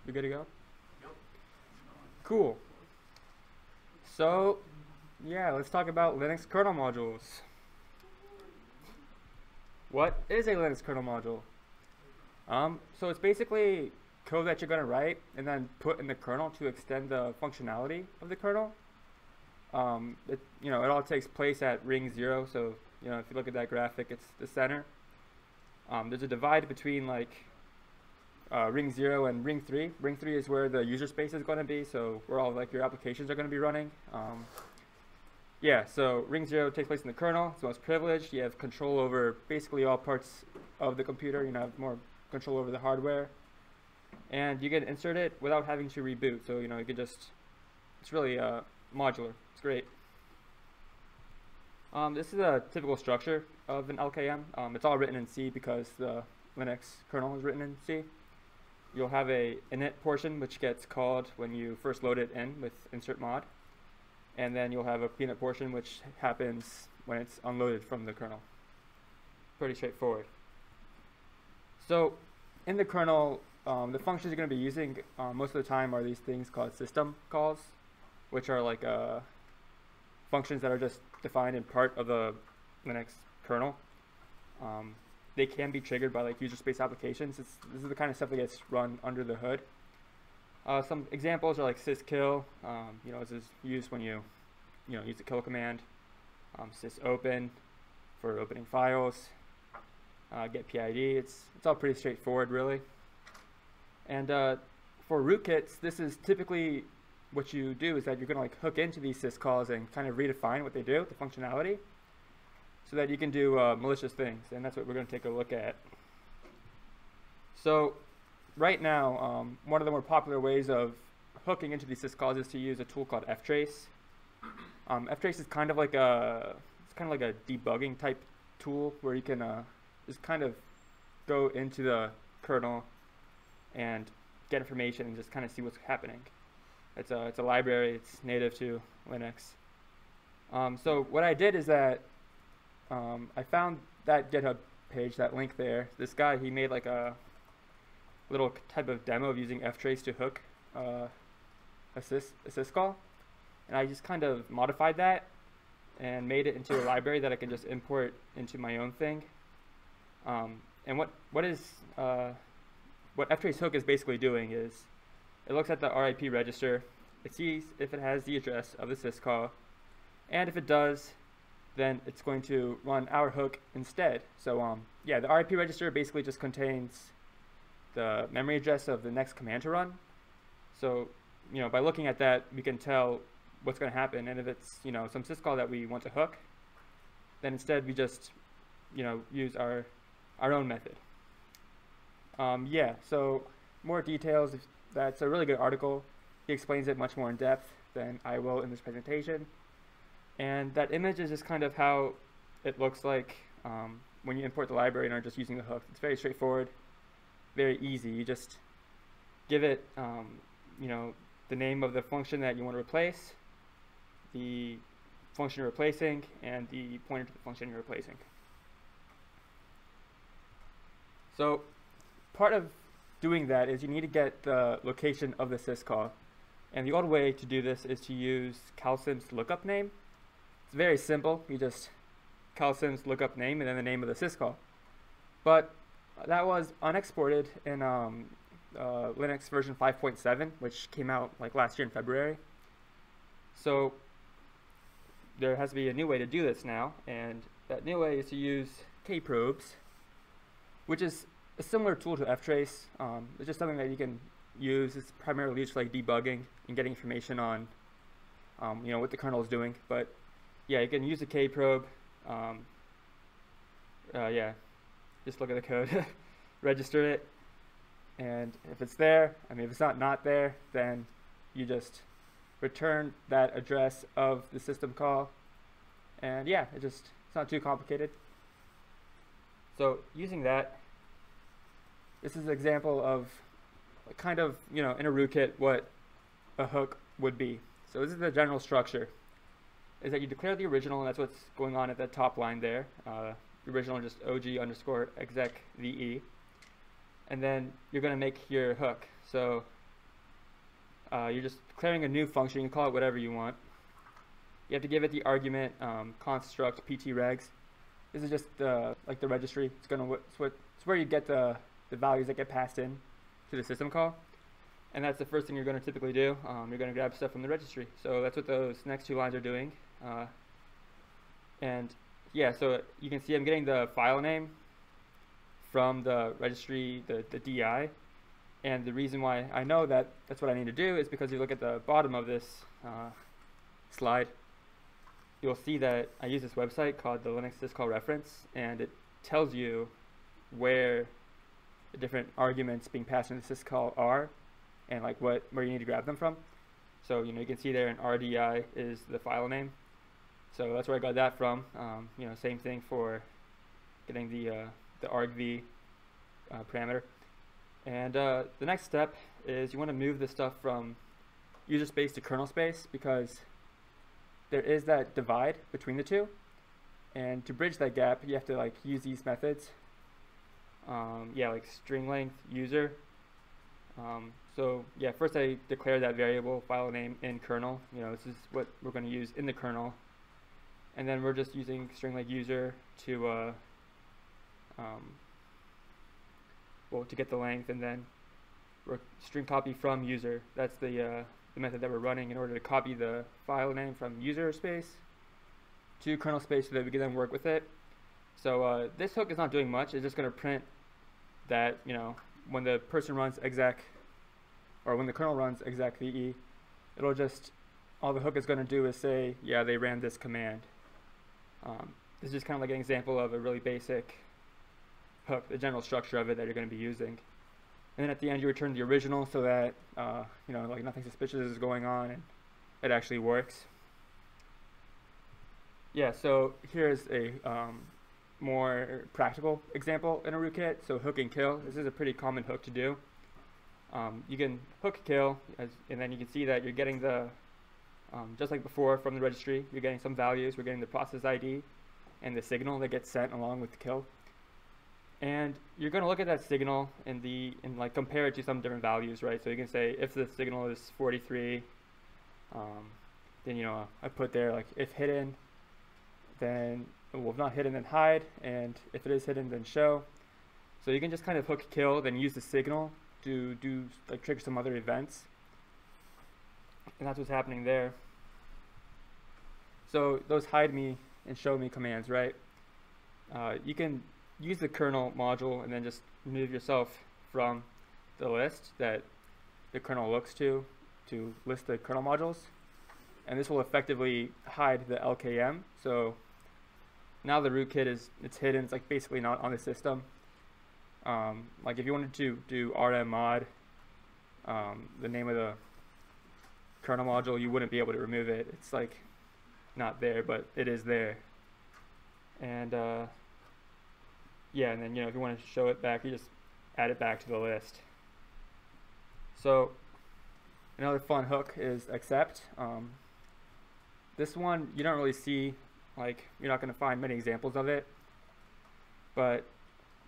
You good to go? Yep. Cool. So, yeah, let's talk about Linux kernel modules. What is a Linux kernel module? So it's basically code that you're going to write and then put in the kernel to extend the functionality of the kernel. It all takes place at ring 0. So, if you look at that graphic, it's the center. There's a divide between ring 0 and ring 3. Ring 3 is where the user space is going to be, so where all your applications are going to be running. So ring 0 takes place in the kernel. It's most privileged. You have control over basically all parts of the computer. You have more control over the hardware. And you can insert it without having to reboot. So, you can just, it's really modular. It's great. This is a typical structure of an LKM. It's all written in C because the Linux kernel is written in C. You'll have a init portion which gets called when you first load it in with insert mod. And then you'll have a cleanup portion which happens when it's unloaded from the kernel. Pretty straightforward. So in the kernel, the functions you're going to be using most of the time are these things called system calls, which are functions that are just defined in part of the Linux kernel. They can be triggered by user space applications. This is the kind of stuff that gets run under the hood. Some examples are syscall. This is used when you use the kill command. Sysopen for opening files. Get PID. It's all pretty straightforward, really. And for rootkits, this is typically what you do is that you're going to hook into these syscalls and kind of redefine what they do, the functionality, so that you can do malicious things. And that's what we're going to take a look at. So right now, one of the more popular ways of hooking into these syscalls is to use a tool called Ftrace. Ftrace is kind of like a debugging type tool where you can just kind of go into the kernel and get information and just kind of see what's happening. It's a library. It's native to Linux. So what I did is that I found that GitHub page, that link there. This guy, he made a little type of demo of using Ftrace to hook a syscall, and I just kind of modified that and made it into a library that I can just import into my own thing. And what Ftrace hook is basically doing is it looks at the RIP register, it sees if it has the address of the syscall, and if it does, then it's going to run our hook instead. So the RIP register basically just contains the memory address of the next command to run. So by looking at that, we can tell what's going to happen. And if it's some syscall that we want to hook, then instead we just use our own method. So more details. That's a really good article. He explains it much more in depth than I will in this presentation. And that image is just kind of how it looks like when you import the library and are just using the hook. It's very straightforward, very easy. You just give it the name of the function that you want to replace, the function you're replacing, and the pointer to the function you're replacing. So part of doing that is you need to get the location of the syscall. And the old way to do this is to use calsim's lookup name. It's very simple. You just calsim's lookup name and then the name of the syscall. But that was unexported in Linux version 5.7, which came out last year in February. So there has to be a new way to do this now, and that new way is to use kprobes, which is a similar tool to Ftrace. It's just something that you can use. It's primarily used for debugging and getting information on what the kernel is doing. But yeah, you can use a kprobe. Just look at the code, register it, and if it's there, if it's not there, then you just return that address of the system call, and it's not too complicated. So using that, this is an example of kind of in a rootkit what a hook would be. So this is the general structure. Is that you declare the original, and that's what's going on at the top line there. The original just OG_exec VE, and then you're going to make your hook. So you're just declaring a new function. You can call it whatever you want. You have to give it the argument construct ptregs. This is just like the registry. It's where you get the values that get passed in to the system call. And that's the first thing you're going to typically do. You're going to grab stuff from the registry. So that's what those next two lines are doing. And yeah, so you can see I'm getting the file name from the registry, the DI. And the reason why I know that that's what I need to do is because you look at the bottom of this slide, you'll see that I use this website called the Linux syscall reference, and it tells you where the different arguments being passed in the syscall are, and like where you need to grab them from. So you can see there an RDI is the file name. So that's where I got that from. Same thing for getting the argv parameter. And the next step is you want to move this stuff from user space to kernel space, because there is that divide between the two. And to bridge that gap, you have to use these methods. Like string length user. So yeah, first I declare that variable file name in kernel. This is what we're going to use in the kernel. And then we're just using string length user to to get the length, and then we're string copy from user. That's the method that we're running in order to copy the file name from user space to kernel space so that we can then work with it. So this hook is not doing much. It's just going to print that when the person runs exec, or when the kernel runs exec VE, it'll just, all the hook is going to do is say, yeah, they ran this command. This is just kind of like an example of a really basic hook, the general structure of it that you're going to be using. And then at the end you return the original so that nothing suspicious is going on and it actually works. Yeah, so here's a more practical example in a rootkit. So hook and kill. This is a pretty common hook to do. You can hook kill, and then you can see that you're getting the just like before from the registry, you're getting some values. We're getting the process ID and the signal that gets sent along with the kill. And you're going to look at that signal and compare it to some different values, right? So you can say if the signal is 43, then I put there if hidden, then if not hidden, then hide, and if it is hidden, then show. So you can just kind of hook kill, then use the signal to trigger some other events, and that's what's happening there. So those hide me and show me commands, right? You can use the kernel module and then just move yourself from the list that the kernel looks to list the kernel modules, and this will effectively hide the LKM. So now the rootkit it's hidden. It's basically not on the system. If you wanted to do rm mod, the name of the kernel module, you wouldn't be able to remove it. It's not there, but it is there. And yeah, and then if you want to show it back, you just add it back to the list. So another fun hook is accept. This one you don't really see, you're not going to find many examples of it, but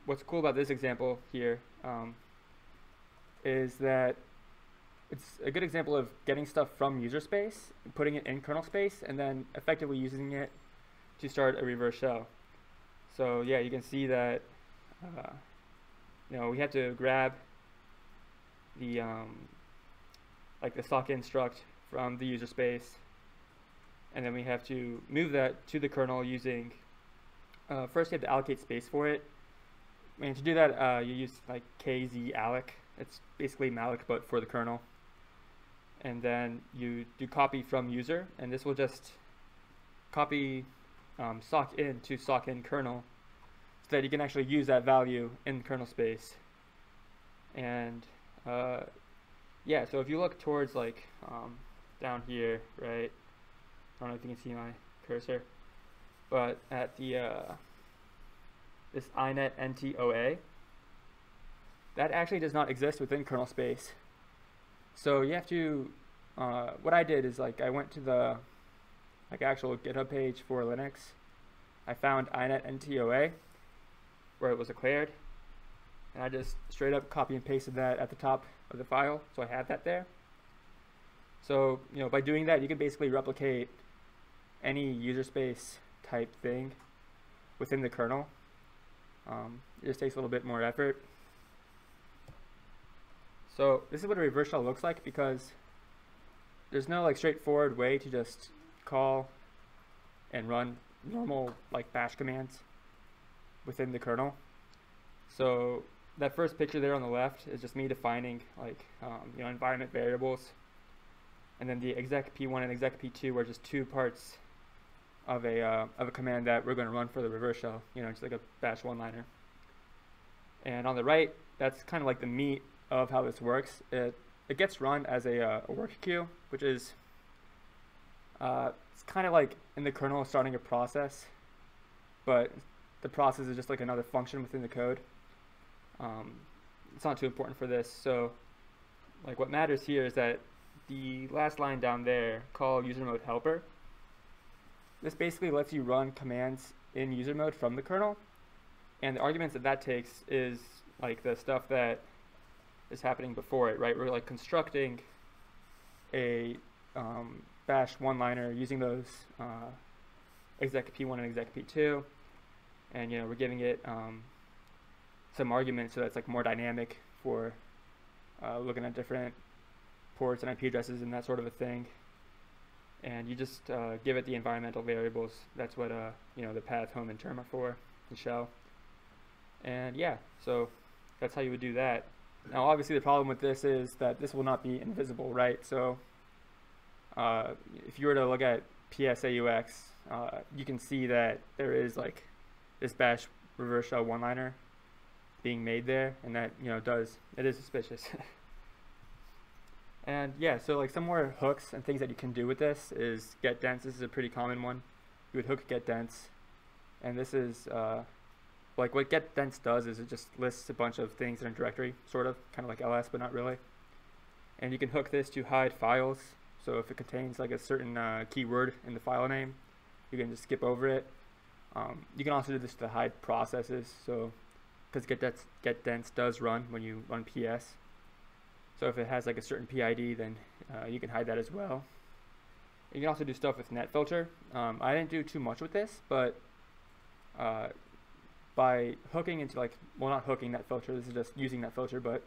what's cool about this example here is that it's a good example of getting stuff from user space, putting it in kernel space, and then effectively using it to start a reverse shell. So yeah, you can see that we had to grab the the sock-in struct from the user space, and then we have to move that to the kernel using first you have to allocate space for it. And to do that, you use kzalloc. It's basically malloc but for the kernel. And then you do copy from user, and this will just copy sock in to sock in kernel, so that you can actually use that value in kernel space. And yeah, so if you look towards down here, right? I don't know if you can see my cursor, but at the this inet ntoa, that actually does not exist within kernel space. So you have to, what I did is I went to the actual GitHub page for Linux. I found inet ntoa where it was declared, and I just straight up copy and pasted that at the top of the file, so I have that there. So, by doing that, you can basically replicate any user space type thing within the kernel. It just takes a little bit more effort. So this is what a reverse shell looks like, because there's no like straightforward way to just call and run normal like bash commands within the kernel. So that first picture there on the left is just me defining like environment variables, and then the exec p1 and exec p2 are just two parts of a command that we're going to run for the reverse shell. Just like a bash one-liner. And on the right, that's kind of like the meat of how this works. It gets run as a work queue, which is it's kind of like in the kernel starting a process, but the process is just like another function within the code. It's not too important for this. So like what matters here is that the last line down there, call user mode helper, this basically lets you run commands in user mode from the kernel, and the arguments that takes is like the stuff that is happening before it, right? We're like constructing a bash one-liner using those exec p1 and exec p2, and we're giving it some arguments so that's like more dynamic for looking at different ports and IP addresses and that sort of a thing. And you just give it the environmental variables. That's what the path, home, and term are for in shell. And yeah, so that's how you would do that. Now obviously the problem with this is that this will not be invisible, right? So if you were to look at PSAUX, you can see that there is like this bash reverse shell one-liner being made there, and that it is suspicious. And yeah, so like some more hooks and things that you can do with this is get dense. This is a pretty common one. You would hook get dense, and this is like what get dense does is it just lists a bunch of things in a directory, sort of, kind of like ls, but not really. And you can hook this to hide files. So if it contains like a certain keyword in the file name, you can just skip over it. You can also do this to hide processes. So because get dense does run when you run ps. So if it has like a certain PID, then you can hide that as well. You can also do stuff with net filter. I didn't do too much with this, but by hooking into like, well, not hooking net filter, this is just using net filter, but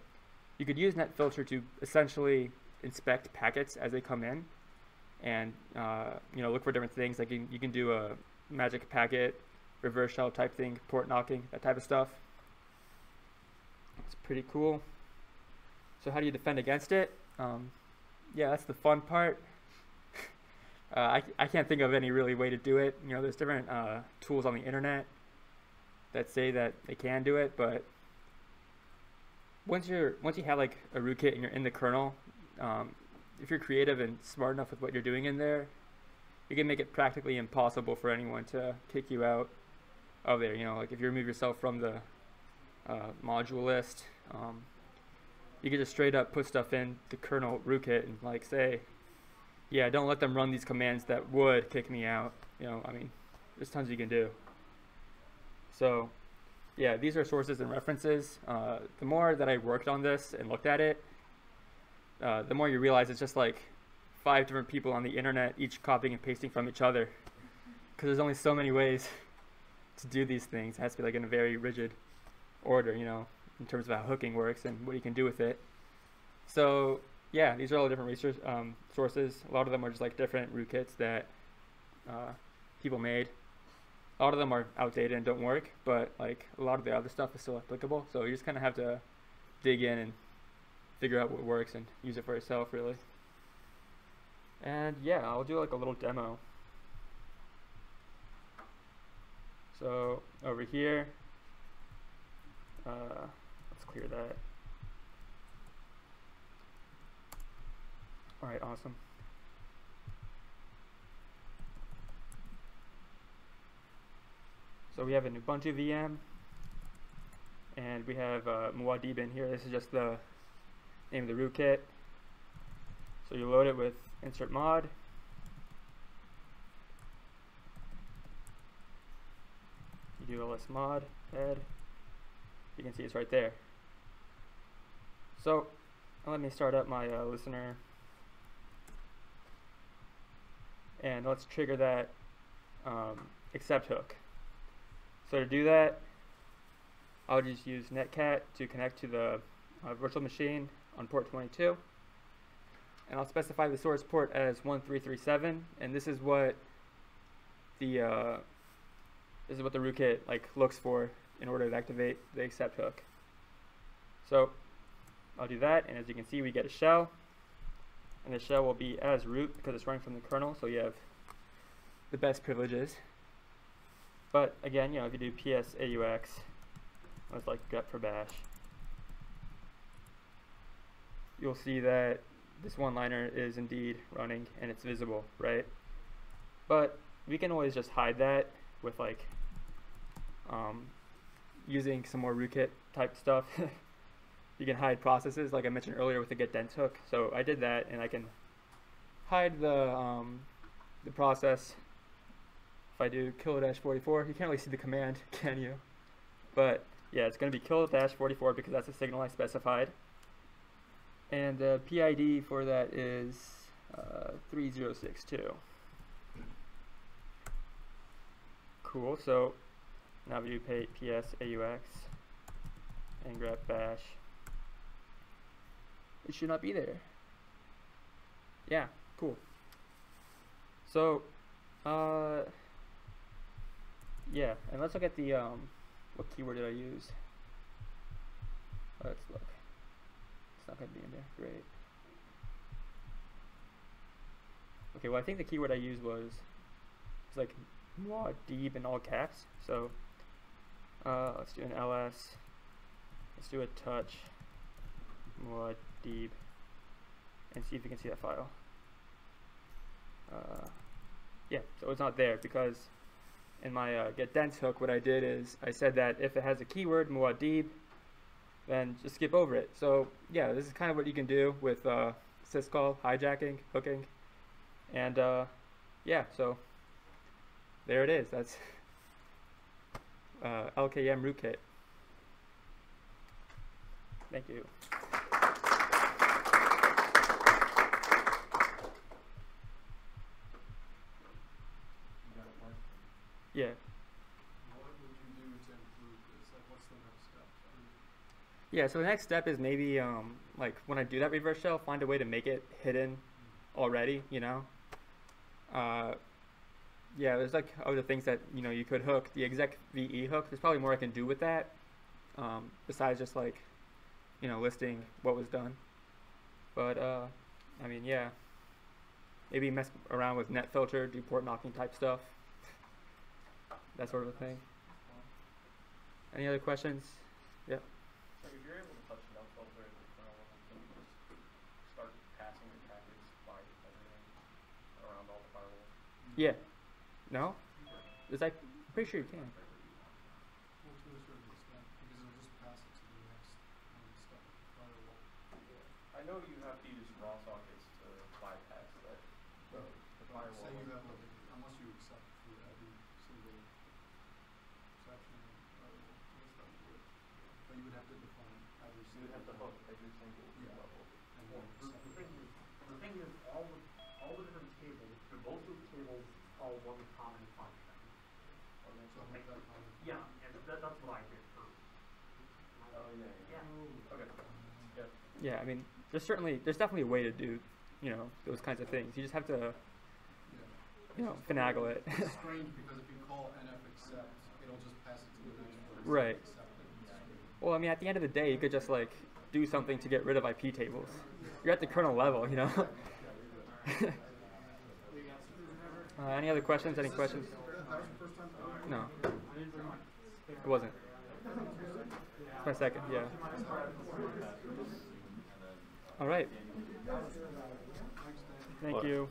you could use net filter to essentially inspect packets as they come in, and look for different things. Like you can do a magic packet, reverse shell type thing, port knocking, that type of stuff. It's pretty cool. So how do you defend against it? Yeah, that's the fun part. I can't think of any really way to do it. There's different tools on the internet that say that they can do it, but once you have like a rootkit and you're in the kernel, if you're creative and smart enough with what you're doing in there, you can make it practically impossible for anyone to kick you out of there. Like if you remove yourself from the module list, you can just straight up put stuff in the kernel rootkit and like say, yeah, don't let them run these commands that would kick me out. I mean, there's tons you can do. So yeah, these are sources and references. The more that I worked on this and looked at it, the more you realize it's just like 5 different people on the internet, each copying and pasting from each other, because there's only so many ways to do these things. It has to be like in a very rigid order, in terms of how hooking works and what you can do with it. So yeah, these are all different research sources. A lot of them are just like different rootkits that people made. A lot of them are outdated and don't work, but like a lot of the other stuff is still applicable. So you just kind of have to dig in and figure out what works and use it for yourself, really. And yeah, I'll do like a little demo. So over here, let's clear that. All right, awesome. So we have an Ubuntu VM, and we have Muad'Dib in here. This is just the name of the rootkit. So you load it with insert mod. You do ls mod head. You can see it's right there. So let me start up my listener. and let's trigger that accept hook. So to do that, I'll just use netcat to connect to the virtual machine on port 22, and I'll specify the source port as 1337, and this is what the rootkit looks for in order to activate the accept hook. So I'll do that, and as you can see, we get a shell, and the shell will be as root because it's running from the kernel, so you have the best privileges. But again, if you do ps aux, that's like gut for bash, you'll see that this one-liner is indeed running and it's visible, right? But we can always just hide that with using some more rootkit type stuff. You can hide processes like I mentioned earlier with the getDents hook. So I did that, and I can hide the process. If I do kill-44, you can't really see the command, can you? But yeah, it's going to be kill-44 because that's the signal I specified. And the PID for that is 3062. Cool, so now we do ps aux and grep bash. It should not be there. Yeah, cool. So, yeah, and let's look at the, what keyword did I use? Let's look. It's not going to be in there. Great. Okay, well, I think the keyword I used was mod deep in all caps. So, let's do an ls. Let's do a touch mod deep and see if you can see that file. Yeah, so it's not there because in my getDents hook, what I did is I said that if it has a keyword muad'Dib, then just skip over it. So yeah, this is kind of what you can do with syscall hijacking, hooking, and yeah, so there it is. That's LKM rootkit. Thank you. Yeah. What would you do to improve this? What's the next step? Yeah, so the next step is maybe when I do that reverse shell, find a way to make it hidden already, Yeah, there's other things that you could hook. The exec VE hook, there's probably more I can do with that, besides just listing what was done. But I mean, yeah, maybe mess around with net filter, do port knocking type stuff, that sort of a thing. Any other questions? Yeah. So if you're able to touch net filter at the kernel level, can you just start passing your packets by everything around all the firewalls? Yeah. No? I'm pretty sure you can. Well, to a certain extent, because it'll just pass it to the next step firewall. Yeah. I know you have to use raw sockets to bypass that. The firewall. Say you have, unless you accept through every single section, but you would have to define every single. You would have to hook every single level. And Well, then the thing is, all the different tables, both of the tables all one common function. So make that common. Yeah, and that's what I did first. Oh yeah. Yeah. Okay. Yep. Yeah, I mean, there's definitely a way to do, those kinds of things. You just have to, finagle it. It's strange because if you call nf accept, it'll just pass it to the next one. Right. Well, I mean, at the end of the day, you could just do something to get rid of IP tables. You're at the kernel level, Any other questions? Any questions? No. It wasn't. It's my second, yeah. All right. Thank you.